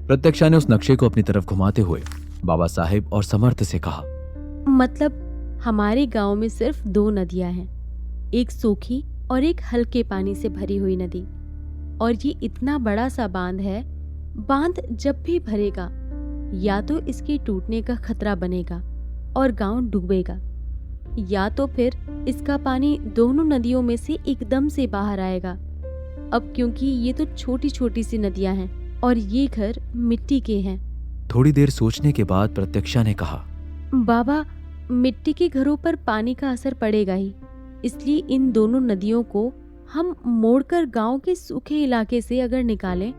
प्रत्यक्षा ने उस नक्शे को अपनी तरफ घुमाते हुए बाबा साहेब और समर्थ से कहा, मतलब हमारे गांव में सिर्फ 2 नदियां हैं, एक सूखी और एक हल्के पानी से भरी हुई नदी। और ये इतना बड़ा सा बांध है, बांध जब भी भरेगा या तो इसके टूटने का खतरा बनेगा और गांव डूबेगा, या तो फिर इसका पानी दोनों नदियों में से एकदम से बाहर आएगा। अब क्योंकि ये तो छोटी छोटी सी नदियां हैं और ये घर मिट्टी के हैं। थोड़ी देर सोचने के बाद प्रत्यक्षा ने कहा, बाबा, मिट्टी के घरों पर पानी का असर पड़ेगा ही, इसलिए इन दोनों नदियों को हम मोड़कर गांव के सूखे इलाके से अगर निकालें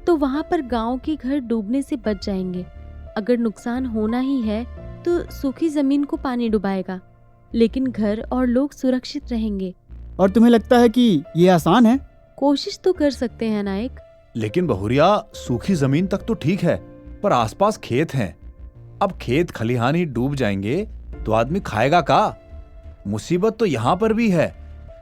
तो वहां पर गांव के घर डूबने से बच जाएंगे। अगर नुकसान होना ही है तो सूखी जमीन को पानी डुबाएगा, लेकिन घर और लोग सुरक्षित रहेंगे। और तुम्हें लगता है कि ये आसान है? कोशिश तो कर सकते हैं नायक। लेकिन बहुरिया, सूखी जमीन तक तो ठीक है, पर आसपास खेत हैं। अब खेत खलिहान ही डूब जाएंगे तो आदमी खाएगा का? मुसीबत तो यहाँ पर भी है।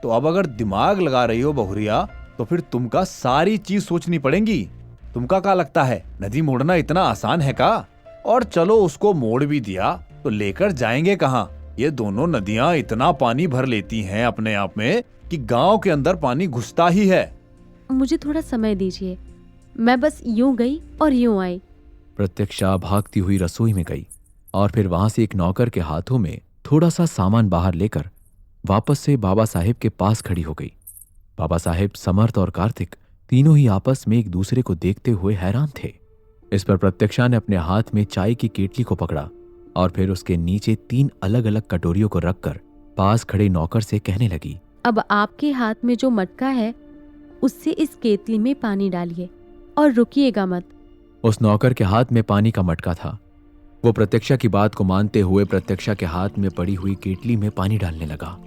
तो अब अगर दिमाग लगा रही हो बहुरिया, तो फिर तुमका सारी चीज सोचनी पड़ेगी। तुमका क्या लगता है, नदी मोड़ना इतना आसान है का? और चलो उसको मोड़ भी दिया तो लेकर जाएंगे कहाँ? ये दोनों नदियां इतना पानी भर लेती हैं अपने आप में कि गांव के अंदर पानी घुसता ही है। मुझे थोड़ा समय दीजिए, मैं बस यूं गई और यूं आई। प्रत्यक्षा भागती हुई रसोई में गई और फिर वहां से एक नौकर के हाथों में थोड़ा सा सामान बाहर लेकर वापस से बाबा साहेब के पास खड़ी हो गई। बाबा साहेब, समर्थ और कार्तिक तीनों ही आपस में एक दूसरे को देखते हुए हैरान थे। इस पर प्रत्यक्षा ने अपने हाथ में चाय की केतली को पकड़ा और फिर उसके नीचे 3 अलग अलग कटोरियों को रखकर पास खड़े नौकर से कहने लगी, अब आपके हाथ में जो मटका है उससे इस केतली में पानी डालिए और रुकिएगा मत। उस नौकर के हाथ में पानी का मटका था। वो प्रत्यक्षा की बात को मानते हुए प्रत्यक्षा के हाथ में पड़ी हुई केतली में पानी डालने लगा।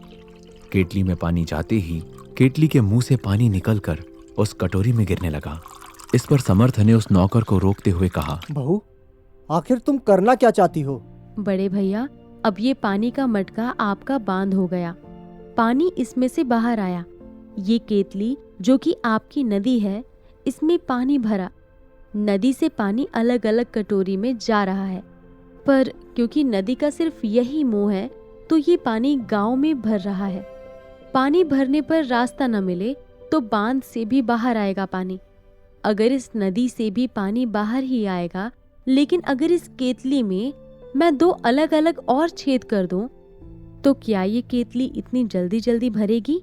केतली में पानी जाते ही केतली के मुंह से पानी निकलकर उस कटोरी में गिरने लगा। इस पर समर्थ ने उस नौकर को रोकते हुए कहा, बहू, आखिर तुम करना क्या चाहती हो? बड़े भैया, अब ये पानी का मटका आपका बांध हो गया, पानी इसमें से बाहर आया। ये केतली जो कि आपकी नदी है, इसमें पानी भरा, नदी से पानी अलग अलग कटोरी में जा रहा है, पर क्योंकि नदी का सिर्फ यही मुंह है तो ये पानी गांव में भर रहा है। पानी भरने पर रास्ता न मिले तो बांध से भी बाहर आएगा पानी। अगर इस नदी से भी पानी बाहर ही आएगा, लेकिन अगर इस केतली में मैं 2 अलग अलग और छेद कर दूं, तो क्या ये केतली इतनी जल्दी जल्दी भरेगी?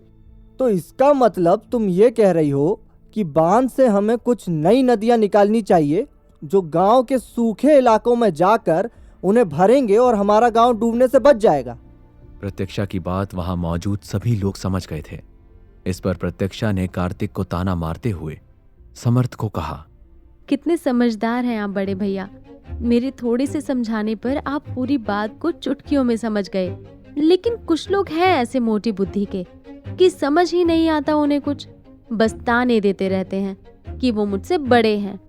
तो इसका मतलब तुम ये कह रही हो कि बांध से हमें कुछ नई नदियां निकालनी चाहिए जो गांव के सूखे इलाकों में जाकर उन्हें भरेंगे और हमारा गांव डूबने से बच जाएगा। प्रत्यक्षा की बात वहां मौजूद सभी लोग समझ गए थे। इस पर प्रत्यक्षा ने कार्तिक को ताना मारते हुए समर्थ को कहा, कितने समझदार हैं आप बड़े भैया। मेरे थोड़े से समझाने पर आप पूरी बात को चुटकियों में समझ गए। लेकिन कुछ लोग हैं ऐसे मोटी बुद्धि के कि समझ ही नहीं आता उन्हें कुछ, बस ताने देते रहते हैं कि वो मुझसे बड़े हैं।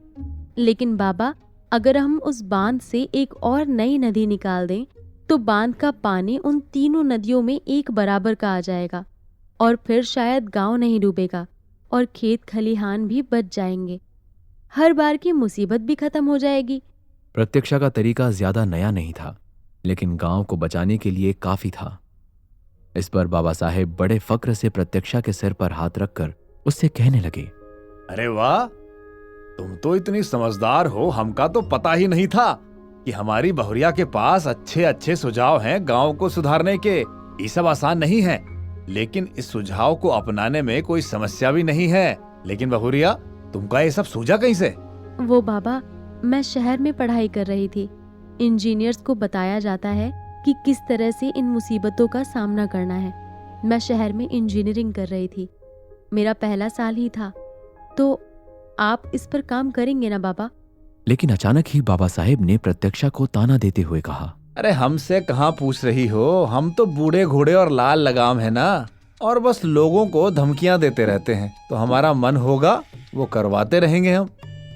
लेकिन बाबा, अगर हम उस बांध से एक और नई नदी निकाल दें तो बांध का पानी उन तीनों नदियों में एक बराबर का आ जाएगा और फिर शायद गांव नहीं डूबेगा और खेत खलिहान भी बच जाएंगे। हर बार की मुसीबत भी खत्म हो जाएगी। प्रत्यक्षा का तरीका ज्यादा नया नहीं था, लेकिन गांव को बचाने के लिए काफी था। इस पर बाबा साहेब बड़े फक्र से प्रत्यक्षा के सिर पर हाथ रखकर उससे कहने लगे, अरे वाह, तुम तो इतनी समझदार हो, हमका तो पता ही नहीं था कि हमारी बहुरिया के पास अच्छे अच्छे सुझाव हैं गांव को सुधारने के। ये सब आसान नहीं है, लेकिन इस सुझाव को अपनाने में कोई समस्या भी नहीं है। लेकिन बहुरिया, तुमका ये सब सूझा कहीं से? वो बाबा, मैं शहर में पढ़ाई कर रही थी। इंजीनियर्स को बताया जाता है कि किस तरह से इन मुसीबतों का सामना करना है। मैं शहर में इंजीनियरिंग कर रही थी, मेरा पहला साल ही था। तो आप इस पर काम करेंगे ना बाबा? लेकिन अचानक ही बाबा साहेब ने प्रत्यक्षा को ताना देते हुए कहा, अरे हमसे कहाँ पूछ रही हो, हम तो बूढ़े घोड़े और लाल लगाम है ना, और बस लोगों को धमकियां देते रहते हैं। तो हमारा मन होगा वो करवाते रहेंगे हम।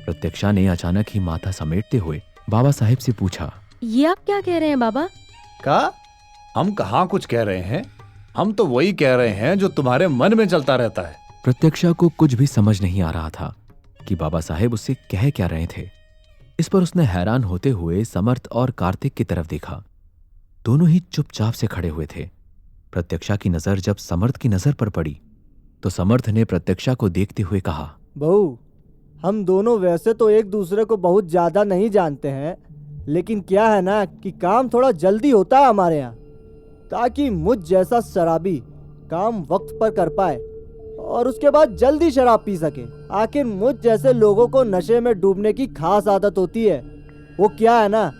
प्रत्यक्षा ने अचानक ही माथा समेटते हुए बाबा साहेब से पूछा, ये आप क्या कह रहे हैं बाबा? का? हम कहाँ कुछ कह रहे हैं, हम तो वही कह रहे हैं जो तुम्हारे मन में चलता रहता है। प्रत्यक्षा को कुछ भी समझ नहीं आ रहा था कि बाबा साहेब उससे कह क्या रहे थे। इस पर उसने हैरान होते हुए समर्थ और कार्तिक की तरफ देखा। दोनों ही चुपचाप से खड़े हुए थे। प्रत्यक्षा की नजर जब समर्थ की नजर पर पड़ी तो समर्थ ने प्रत्यक्षा को देखते हुए कहा, बहू, हम दोनों वैसे तो एक दूसरे को बहुत ज्यादा नहीं जानते हैं, लेकिन क्या है ना कि काम थोड़ा जल्दी होता है हमारे यहाँ, ताकि मुझ जैसा शराबी काम वक्त पर कर पाए और उसके बाद जल्दी शराब पी सके। आखिर मुझ जैसे लोगों को नशे में डूबने की खास आदत होती है। वो क्या है ना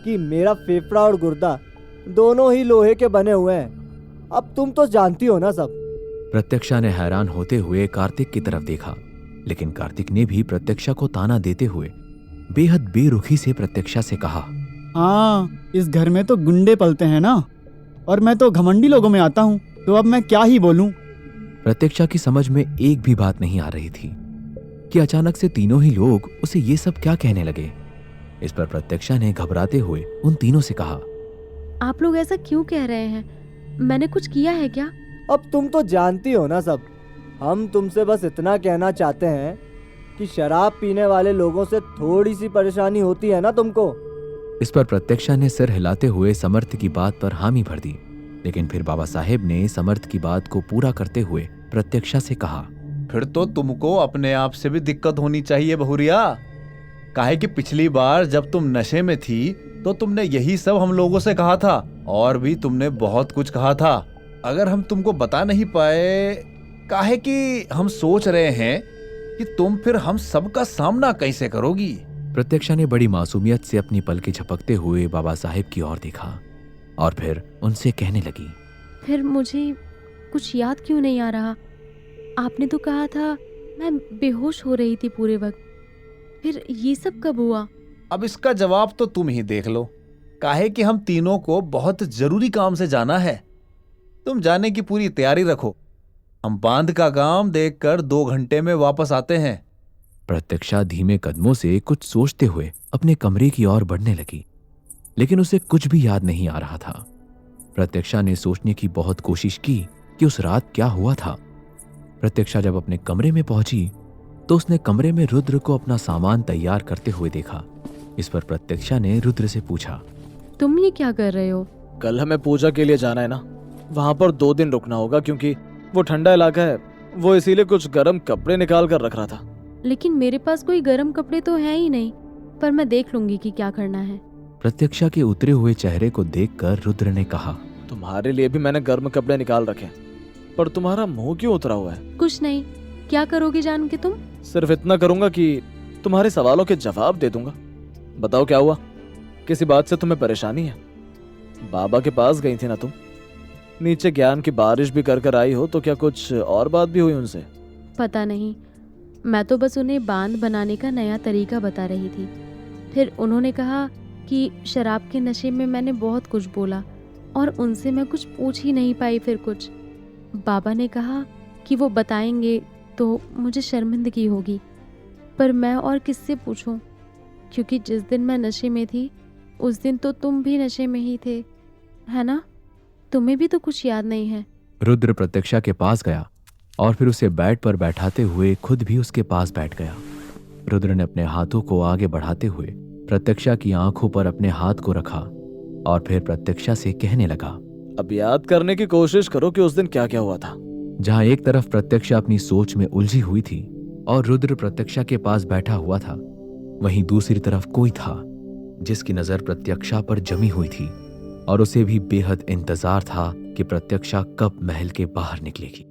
कि मेरा फेफड़ा और गुर्दा दोनों ही लोहे के बने हुए हैं। अब तुम तो जानती हो ना सब। प्रत्यक्षा ने हैरान होते हुए कार्तिक की तरफ देखा, लेकिन कार्तिक ने भी प्रत्यक्षा को ताना देते हुए बेहद बेरुखी से प्रत्यक्षा से कहा, हाँ, इस घर में तो गुंडे पलते हैं ना, और मैं तो घमंडी लोगों में आता हूँ, तो अब मैं क्या ही बोलूं। प्रत्यक्षा की समझ में एक भी बात नहीं आ रही थी कि अचानक से तीनों ही लोग उसे ये सब क्या कहने लगे। इस पर प्रत्यक्षा ने घबराते हुए उन तीनों से कहा, आप लोग ऐसा क्यों कह रहे हैं? मैंने कुछ किया है क्या? अब तुम तो जानती हो ना सब। हम तुमसे बस इतना कहना चाहते हैं कि शराब पीने वाले लोगों से थोड़ी सी परेशानी होती है ना तुमको। इस पर प्रत्यक्षा ने सिर हिलाते हुए समर्थ की बात पर हामी भर दी, लेकिन फिर बाबा साहेब ने समर्थ की बात को पूरा करते हुए प्रत्यक्षा से कहा, फिर तो तुमको अपने आप से भी दिक्कत होनी चाहिए बहुरिया। काहे कि पिछली बार जब तुम नशे में थी तो तुमने यही सब हम लोगों से कहा था, और भी तुमने बहुत कुछ कहा था। अगर हम तुमको बता नहीं पाए, काहे कि हम सोच रहे हैं कि तुम फिर हम सबका सामना कैसे करोगी। प्रत्यक्षा ने बड़ी मासूमियत से अपनी पलकें झपकते हुए बाबा साहेब की ओर देखा और फिर उनसे कहने लगी, फिर मुझे कुछ याद क्यों नहीं आ रहा? आपने तो कहा था मैं बेहोश हो रही थी पूरे वक्त। फिर ये सब कब हुआ? अब इसका जवाब तो तुम ही देख लो। काहे कि हम तीनों को बहुत जरूरी काम से जाना है। तुम जाने की पूरी तैयारी रखो। हम बांध का काम देखकर 2 घंटे में वापस आते हैं। प्रत्यक्षा धीमे कदमों से कुछ सोचते हुए अपने कमरे की ओर बढ़ने लगी, लेकिन उसे कुछ भी याद नहीं आ रहा था। प्रत्यक्षा ने सोचने की बहुत कोशिश की कि उस रात क्या हुआ था। प्रत्यक्षा जब अपने कमरे में पहुंची तो उसने कमरे में रुद्र को अपना सामान तैयार करते हुए देखा। इस पर प्रत्यक्षा ने रुद्र से पूछा, तुम ये क्या कर रहे हो? कल हमें पूजा के लिए जाना है ना, वहां पर 2 दिन रुकना होगा क्योंकि वो ठंडा इलाका है। वो इसीलिए कुछ गर्म कपड़े निकाल कर रख रहा था। लेकिन मेरे पास कोई गर्म कपड़े तो है ही नहीं, पर मैं देख लूंगी कि क्या करना है। प्रत्यक्षा के उतरे हुए चेहरे को देखकर रुद्र ने कहा, तुम्हारे लिए भी मैंने गर्म कपड़े निकाल रखे, पर तुम्हारा मुंह क्यों उतरा हुआ है? कुछ नहीं। क्या करोगे जान के तुम? सिर्फ इतना करूंगा कि तुम्हारे सवालों के जवाब दे दूंगा। बताओ क्या हुआ? किसी बात से तुम्हें परेशानी है? बाबा के पास गई थी ना तुम? नीचे ज्ञान की बारिश भी कर आई हो, तो क्या कुछ और बात भी हुई उनसे? पता नहीं, मैं तो बस उन्हें बांध बनाने का नया तरीका बता रही थी। फिर उन्होंने कहा कि शराब के नशे में मैंने बहुत कुछ बोला और उनसे मैं कुछ पूछ ही नहीं पाई। फिर कुछ बाबा ने कहा कि वो बताएंगे तो मुझे शर्मिंदगी होगी, पर मैं और किससे पूछूं? क्योंकि जिस दिन मैं नशे में थी उस दिन तो तुम भी नशे में ही थे, है ना? तुम्हें भी तो कुछ याद नहीं है। रुद्र प्रत्यक्षा के पास गया और फिर उसे बेड पर बैठाते हुए खुद भी उसके पास बैठ गया। रुद्र ने अपने हाथों को आगे बढ़ाते हुए प्रत्यक्षा की आंखों पर अपने हाथ को रखा और फिर प्रत्यक्षा से कहने लगा, अब याद करने की कोशिश करो कि उस दिन क्या क्या हुआ था। जहां एक तरफ प्रत्यक्षा अपनी सोच में उलझी हुई थी और रुद्र प्रत्यक्षा के पास बैठा हुआ था, वहीं दूसरी तरफ कोई था जिसकी नजर प्रत्यक्षा पर जमी हुई थी और उसे भी बेहद इंतजार था कि प्रत्यक्षा कब महल के बाहर निकलेगी।